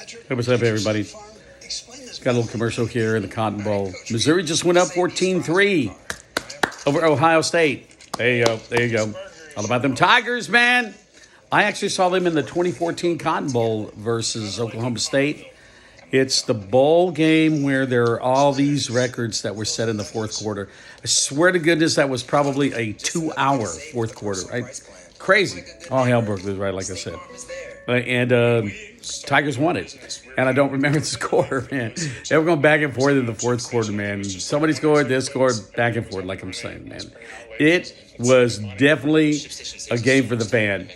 Hey, what's up, everybody? Got a little commercial here in the Cotton Bowl. Missouri just went up 14-3 over Ohio State. There you go. There you go. All about them Tigers, man. I actually saw them in the 2014 Cotton Bowl versus Oklahoma State. It's the bowl game where there are all these records that were set in the fourth quarter. I swear to goodness, that was probably a 2-hour fourth quarter, right? Crazy. All hell broke loose, right, like I said. And Tigers won it. And I don't remember the score, man. They were going back and forth in the fourth quarter, man. Somebody scored, they scored, back and forth, like I'm saying, man. It was definitely a game for the fan.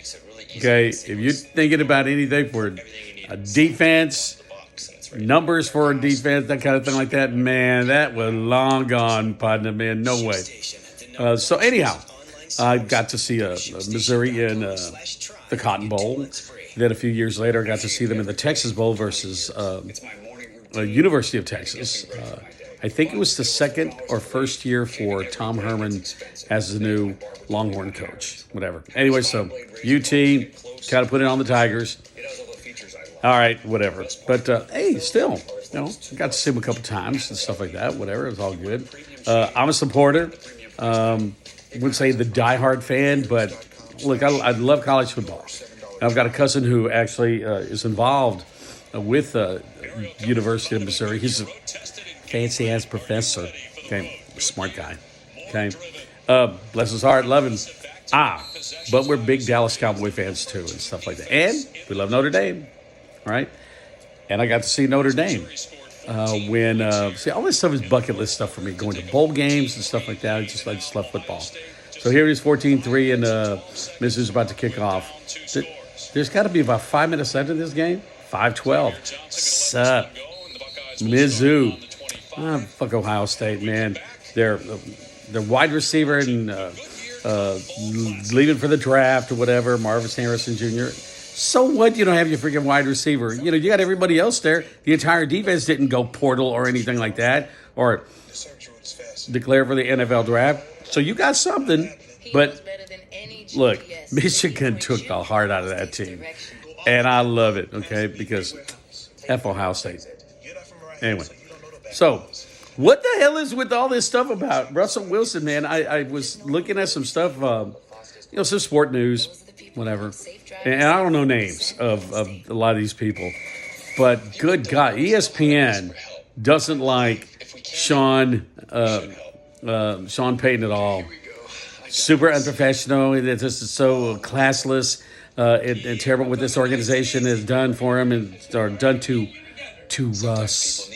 Okay, if you're thinking about anything for a defense, numbers for a defense, that kind of thing like that, man, that was long gone, partner, man. No way. So anyhow, I got to see Missouri in the Cotton Bowl. Then a few years later, I got to see them in the Texas Bowl versus University of Texas. I think it was the second or first year for Tom Herman as the new Longhorn coach, whatever. Anyway, so UT kind of put it on the Tigers. All right, whatever. But, hey, still, you know, got to see him a couple times and stuff like that, whatever. It was all good. I'm a supporter. Wouldn't say the diehard fan, but, look, I love college football. I've got a cousin who actually is involved with University of Missouri. He's a fancy-ass professor, okay, smart guy, okay. Bless his heart, love him. But we're big Dallas Cowboy fans, too, and stuff like that. And we love Notre Dame, right? And I got to see Notre Dame see, all this stuff is bucket list stuff for me, going to bowl games and stuff like that. I just love football. So here it is, 14-3, and Missouri's about to kick off. There's got to be about 5 minutes left in this game. 5-12. Sup, Mizzou. Fuck Ohio State, man. Their wide receiver and leaving for the draft or whatever, Marvin Harrison Jr. So what? You don't have your freaking wide receiver. You know, you got everybody else there. The entire defense didn't go portal or anything like that or declare for the NFL draft. So you got something, but look, Michigan took the heart out of that team. And I love it, okay, because F Ohio State. Anyway, so what the hell is with all this stuff about Russell Wilson, man? I was looking at some stuff, some sport news, whatever. And I don't know names of a lot of these people. But good God, ESPN doesn't like Sean Payton at all. Super unprofessional. It's just so classless and terrible what this organization has done for him or done to Russ.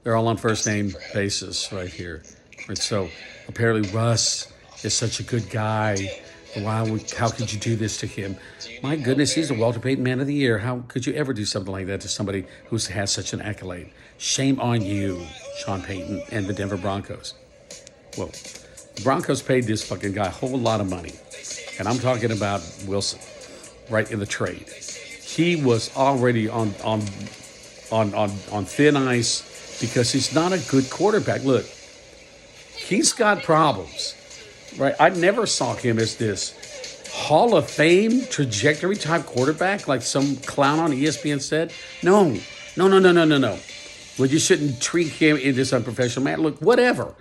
They're all on first name basis right here. And so apparently Russ is such a good guy. How could you do this to him? My goodness, he's the Walter Payton Man of the Year. How could you ever do something like that to somebody who has such an accolade? Shame on you, Sean Payton and the Denver Broncos. Well, the Broncos paid this fucking guy a whole lot of money. And I'm talking about Wilson, right in the trade. He was already on thin ice because he's not a good quarterback. Look, he's got problems, right? I never saw him as this Hall of Fame trajectory type quarterback like some clown on ESPN said. No. Well, you shouldn't treat him in this unprofessional manner. Look, whatever.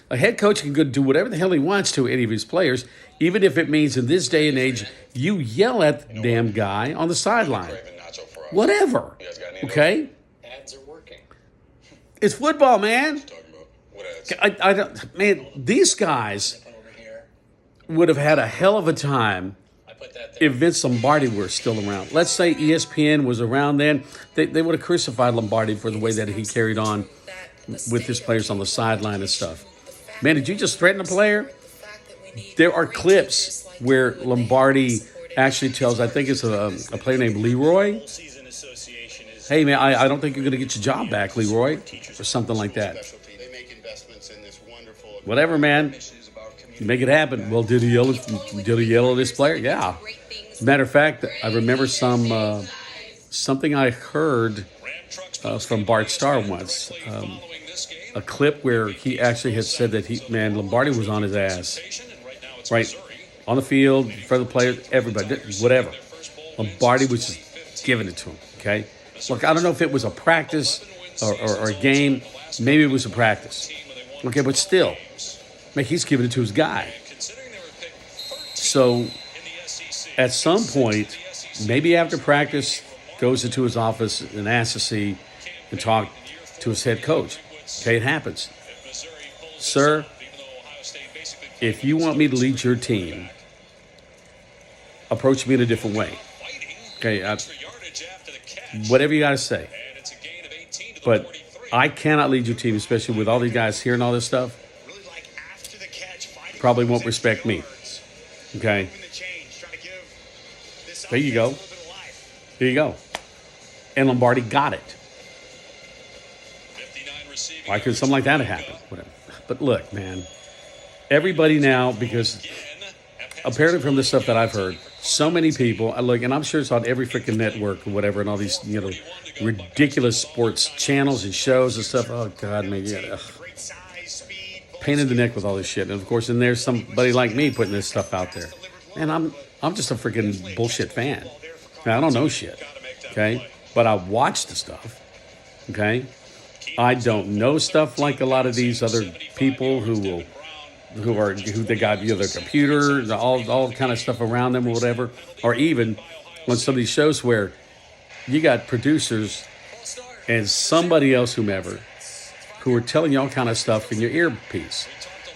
A head coach can go do whatever the hell he wants to any of his players, even if it means in this day and age you yell at the damn guy on the sideline. Whatever. Okay? It's football, man. I don't, man, these guys would have had a hell of a time if Vince Lombardi were still around. Let's say ESPN was around then. They would have crucified Lombardi for the way that he carried on with his players on the sideline and stuff. Man, did you just threaten a player? There are clips where Lombardi actually tells, I think it's a player named Leroy, hey, man, I don't think you're going to get your job back, Leroy, or something like that. Whatever, man. You make it happen. Well, did he yell at this player? Yeah. As a matter of fact, I remember something I heard from Bart Starr once. A clip where he actually had said that Lombardi was on his ass, right, on the field, for the players, everybody, whatever. Lombardi was just giving it to him, okay? Look, I don't know if it was a practice or a game. Maybe it was a practice. Okay, but still, man, he's giving it to his guy. So at some point, maybe after practice, goes into his office and asks to see and talk to his head coach. Okay, it happens. Sir, if you want me to lead your team, approach me in a different way. Okay, whatever you got to say. But I cannot lead your team, especially with all these guys hearing all this stuff. Probably won't respect me. Okay? There you go. There you go. And Lombardi got it. Why could something like that have happened? Whatever. But look, man, everybody now, because apparently from the stuff that I've heard, so many people, look, and I'm sure it's on every freaking network or whatever, and all these, ridiculous sports channels and shows and stuff. Oh, God, man, yeah. Pain in the neck with all this shit. And, of course, and there's somebody like me putting this stuff out there. And I'm just a freaking bullshit fan. Now, I don't know shit, okay? But I watch the stuff, okay? I don't know stuff like a lot of these other people who they got their computer, all kind of stuff around them or whatever, or even on some of these shows where you got producers and somebody else, whomever, who are telling you all kind of stuff in your earpiece,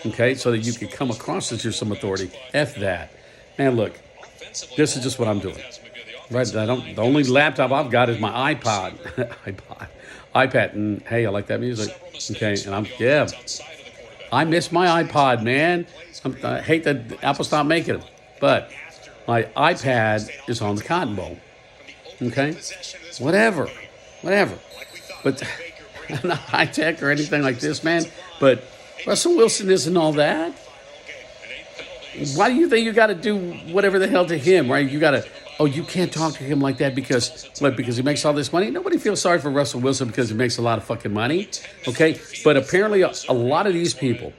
okay, so that you can come across as you're some authority. F that, man. Look, this is just what I'm doing. Right? The only laptop I've got is my iPad, and hey, I like that music. Okay, and I miss my iPod, man. I hate that Apple stopped making them. But my iPad is on the Cotton Bowl. Okay? Whatever. But I'm not high tech or anything like this, man. But Russell Wilson isn't all that. Why do you think you got to do whatever the hell to him, right? You can't talk to him like that because he makes all this money? Nobody feels sorry for Russell Wilson because he makes a lot of fucking money, okay? But apparently a lot of these people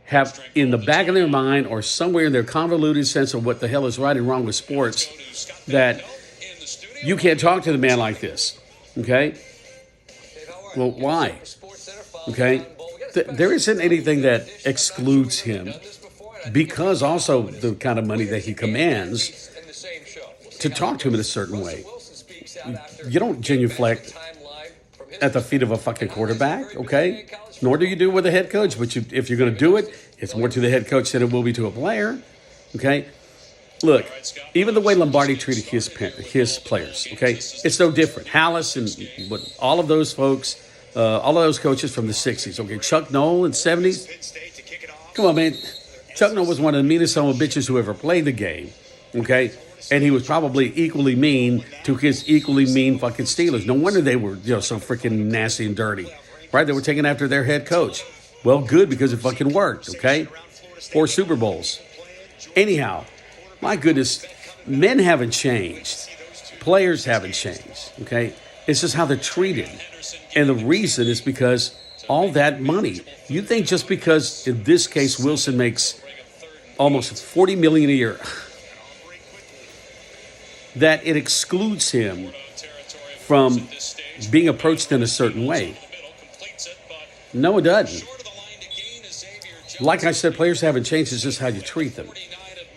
have in the back of their mind or somewhere in their convoluted sense of what the hell is right and wrong with sports that you can't talk to the man like this, okay? Well, why? Okay? There isn't anything that excludes him because also the kind of money that he commands to talk to him in a certain way. You don't genuflect at the feet of a fucking quarterback, okay? Nor do you do with a head coach. But if you're going to do it, it's more to the head coach than it will be to a player, okay? Look, even the way Lombardi treated his players, okay? It's no different. Hallis and all of those folks, all of those coaches from the 60s, okay? Chuck Noll in the 70s. Come on, man. Chuck Noll was one of the meanest son of bitches who ever played the game, okay? And he was probably equally mean to his equally mean fucking Steelers. No wonder they were, so freaking nasty and dirty, right? They were taking after their head coach. Well, good, because it fucking worked, okay? 4 Super Bowls. Anyhow, my goodness, men haven't changed. Players haven't changed, okay? It's just how they're treated. And the reason is because all that money. You think just because, in this case, Wilson makes almost $40 million a year, that it excludes him from being approached in a certain way. No, it doesn't. Like I said, players haven't changed. It's just how you treat them.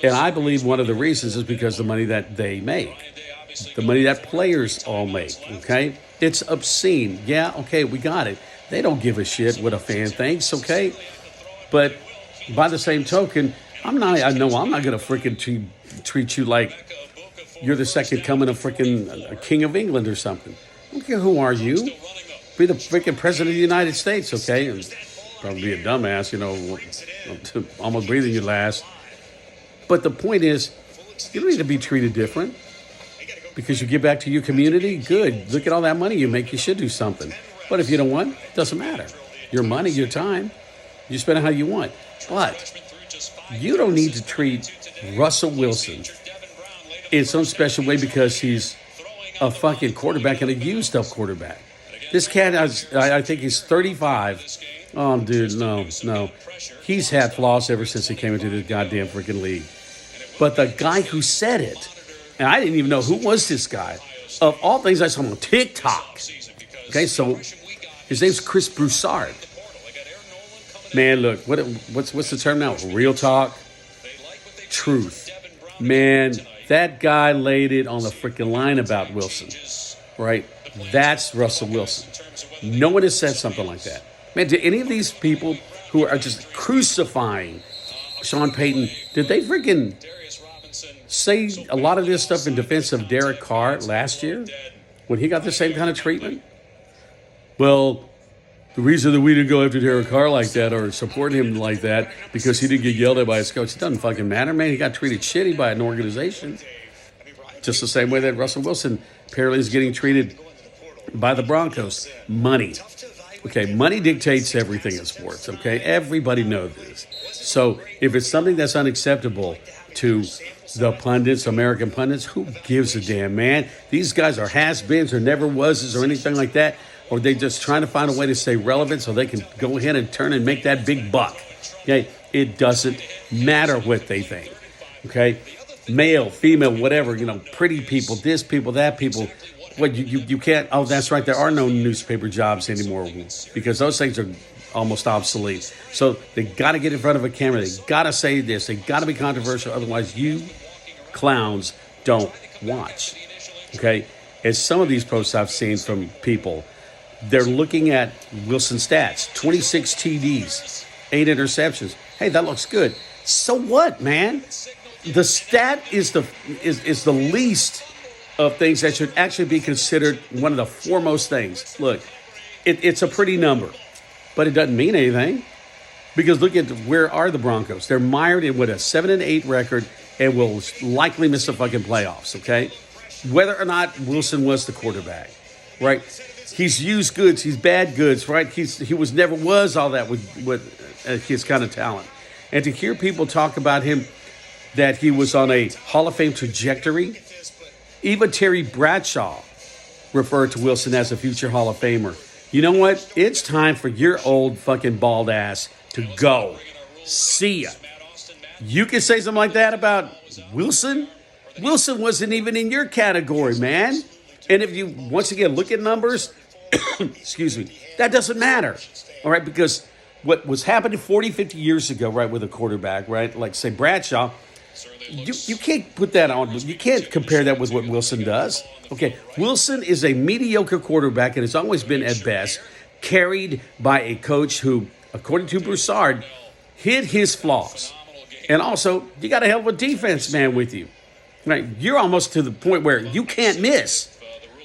And I believe one of the reasons is because the money that they make, the money that players all make, okay? It's obscene. Yeah, okay, we got it. They don't give a shit what a fan thinks, okay? But by the same token, I know I'm not going to freaking treat you like you're the second coming of freaking a king of England or something. I don't care who are you. Be the freaking president of the United States, okay? And probably be a dumbass, almost breathing your last. But the point is, you don't need to be treated different because you give back to your community. Good. Look at all that money you make. You should do something. But if you don't want, it doesn't matter. Your money, your time, you spend it how you want. But you don't need to treat Russell Wilson in some special way because he's a fucking quarterback and a used-up quarterback. This cat, I think he's 35. Oh, dude, no. He's had flaws ever since he came into this goddamn freaking league. But the guy who said it, and I didn't even know who was this guy, of all things, I saw him on TikTok. Okay, so his name's Chris Broussard. Man, look, what's the term now? Real talk, truth. Man, that guy laid it on the freaking line about Wilson, right? That's Russell Wilson. No one has said something like that. Man, did any of these people who are just crucifying Sean Payton, did they freaking say a lot of this stuff in defense of Derek Carr last year when he got the same kind of treatment? Well, the reason that we didn't go after Derek Carr like that or support him like that because he didn't get yelled at by his coach. It doesn't fucking matter, man. He got treated shitty by an organization. Just the same way that Russell Wilson apparently is getting treated by the Broncos. Money. Okay, money dictates everything in sports, okay? Everybody knows this. So if it's something that's unacceptable to the pundits, American pundits, who gives a damn, man? These guys are has-beens or never was or anything like that. Or they just trying to find a way to stay relevant so they can go ahead and turn and make that big buck. Okay? It doesn't matter what they think. Okay? Male, female, whatever, pretty people, this people, that people. What you can't, oh, that's right, there are no newspaper jobs anymore because those things are almost obsolete. So they got to get in front of a camera. They got to say this. They got to be controversial. Otherwise, you clowns don't watch. Okay? As some of these posts I've seen from people, they're looking at Wilson's stats, 26 TDs, 8 interceptions. Hey, that looks good. So what, man? The stat is the least of things that should actually be considered one of the foremost things. Look, it's a pretty number, but it doesn't mean anything because look at where are the Broncos? They're mired in with a 7-8 record and will likely miss the fucking playoffs. Okay, whether or not Wilson was the quarterback, right? He's used goods. He's bad goods, right? He never was all that with his kind of talent. And to hear people talk about him that he was on a Hall of Fame trajectory, even Terry Bradshaw referred to Wilson as a future Hall of Famer. You know what? It's time for your old fucking bald ass to go. See ya. You can say something like that about Wilson? Wilson wasn't even in your category, man. And if you, once again, look at numbers, excuse me, that doesn't matter, all right? Because what was happening 40, 50 years ago, right, with a quarterback, right, like, say, Bradshaw, you can't put that on. You can't compare that with what Wilson does. Okay, Wilson is a mediocre quarterback and has always been, at best, carried by a coach who, according to Broussard, hid his flaws. And also, you got a hell of a defense man with you. Right? You're almost to the point where you can't miss.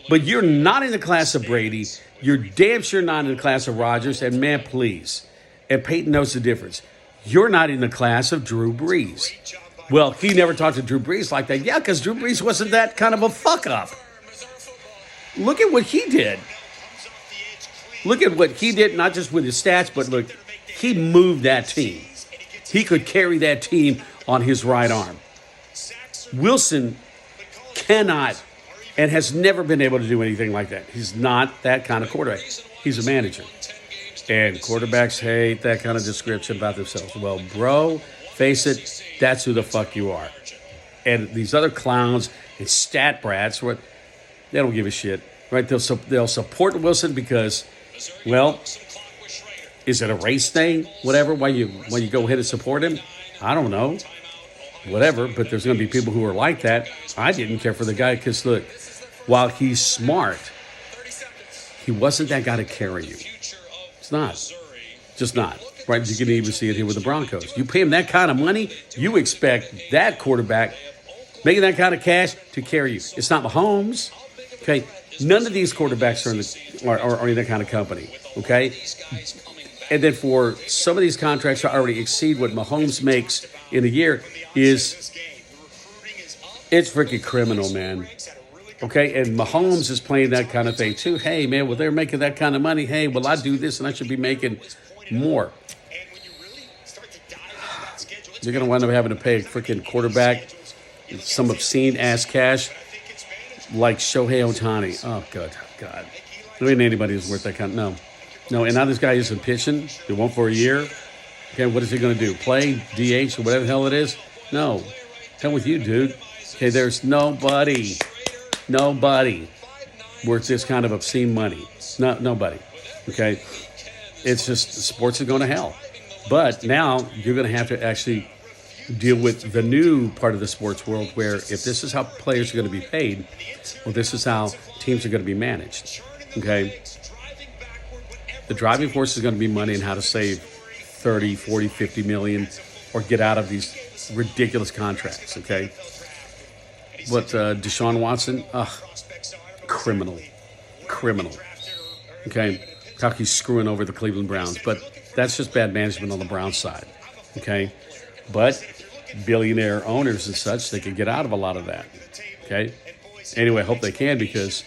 But you're not in the class of Brady. You're damn sure not in the class of Rodgers. And man, please. And Peyton knows the difference. You're not in the class of Drew Brees. Well, he never talked to Drew Brees like that. Yeah, because Drew Brees wasn't that kind of a fuck-up. Look at what he did. Look at what he did, not just with his stats, but look, he moved that team. He could carry that team on his right arm. Wilson cannot and has never been able to do anything like that. He's not that kind of quarterback. He's a manager. And quarterbacks hate that kind of description about themselves. Well, bro, face it, that's who the fuck you are. And these other clowns and stat brats, they don't give a shit, right? They'll support Wilson because, well, is it a race thing? Whatever, why you go ahead and support him? I don't know. Whatever, but there's going to be people who are like that. I didn't care for the guy because, look, while he's smart, he wasn't that guy to carry you. It's not. Just not. Right? You can even see it here with the Broncos. You pay him that kind of money, you expect that quarterback making that kind of cash to carry you. It's not Mahomes. Okay? None of these quarterbacks are in that kind of company. Okay? And then for some of these contracts to already exceed what Mahomes makes in a year it's freaking criminal, man. Okay, and Mahomes is playing that kind of thing too. Hey, man, well, they're making that kind of money. Hey, well, I do this and I should be making more. You're going to wind up having to pay a freaking quarterback some obscene ass cash like Shohei Ohtani. Oh, God. There ain't anybody who's worth that kind of, no. And now this guy isn't pitching. They won't for a year. Okay, what is he going to do? Play DH or whatever the hell it is? No. Hell with you, dude. Okay, there's nobody. where it's this kind of obscene money. No, nobody. Okay? It's just sports are going to hell. But now you're going to have to actually deal with the new part of the sports world where if this is how players are going to be paid, well, this is how teams are going to be managed. Okay? The driving force is going to be money and how to save 30, 40, 50 million or get out of these ridiculous contracts. Okay? But Deshaun Watson, criminal. Okay? How he's screwing over the Cleveland Browns. But that's just bad management on the Browns side. Okay? But billionaire owners and such, they can get out of a lot of that. Okay? Anyway, I hope they can because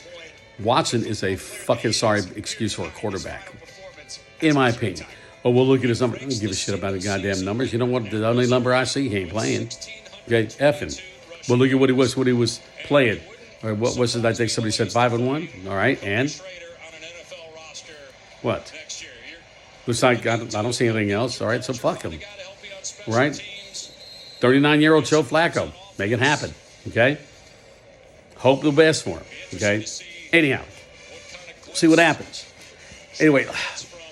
Watson is a fucking sorry excuse for a quarterback. In my opinion. Oh, we'll look at his number. I don't give a shit about the goddamn numbers. You know what? The only number I see, he ain't playing. Okay? Effing. Well, look at what he was playing. Or what was it? I think somebody said 5-1. All right. And? What? Looks like I don't see anything else. All right. So fuck him. Right? 39-year-old Joe Flacco. Make it happen. Okay? Hope the best for him. Okay? Anyhow. See what happens. Anyway,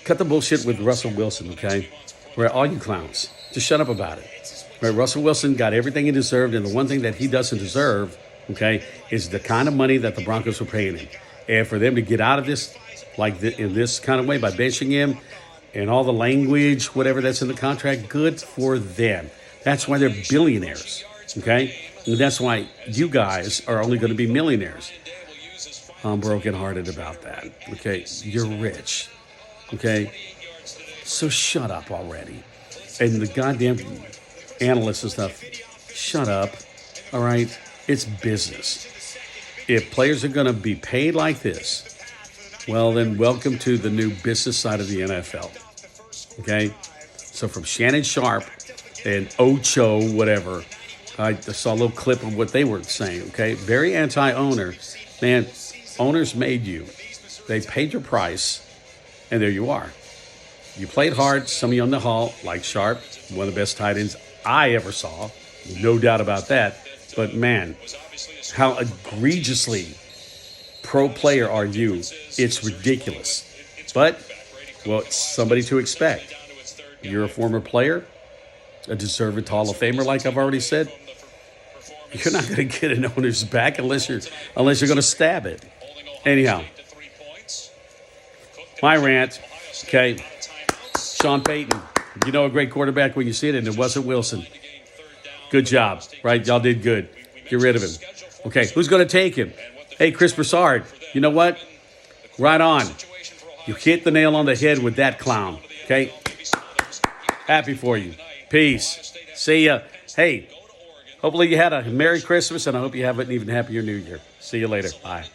cut the bullshit with Russell Wilson, okay? Right, all you clowns. Just shut up about it. Right, Russell Wilson got everything he deserved, and the one thing that he doesn't deserve, okay, is the kind of money that the Broncos were paying him. And for them to get out of this, in this kind of way, by benching him, and all the language, whatever that's in the contract, good for them. That's why they're billionaires, okay? And that's why you guys are only going to be millionaires. I'm brokenhearted about that, okay? You're rich, okay? So shut up already. And the goddamn analysts and stuff, shut up, all right? It's business. If players are going to be paid like this, well, then welcome to the new business side of the NFL. Okay? So from Shannon Sharp and Ocho, whatever, I saw a little clip of what they were saying, okay? Very anti-owner. Man, owners made you. They paid your price, and there you are. You played hard. Some of you on the hall, like Sharp, one of the best tight ends I ever saw. No doubt about that. But, man, how egregiously pro player are you? It's ridiculous. But, well, it's somebody to expect. You're a former player, a deserved Hall of Famer, like I've already said. You're not going to get an owner's back unless you're going to stab it. Anyhow, my rant, okay, Sean Payton, you know a great quarterback when you see it, and it wasn't Wilson. Good job, right? Y'all did good. Get rid of him. Okay, who's going to take him? Hey, Chris Broussard, you know what? Right on. You hit the nail on the head with that clown, okay? Happy for you. Peace. See ya. Hey, hopefully you had a Merry Christmas, and I hope you have an even happier New Year. See you later. Bye.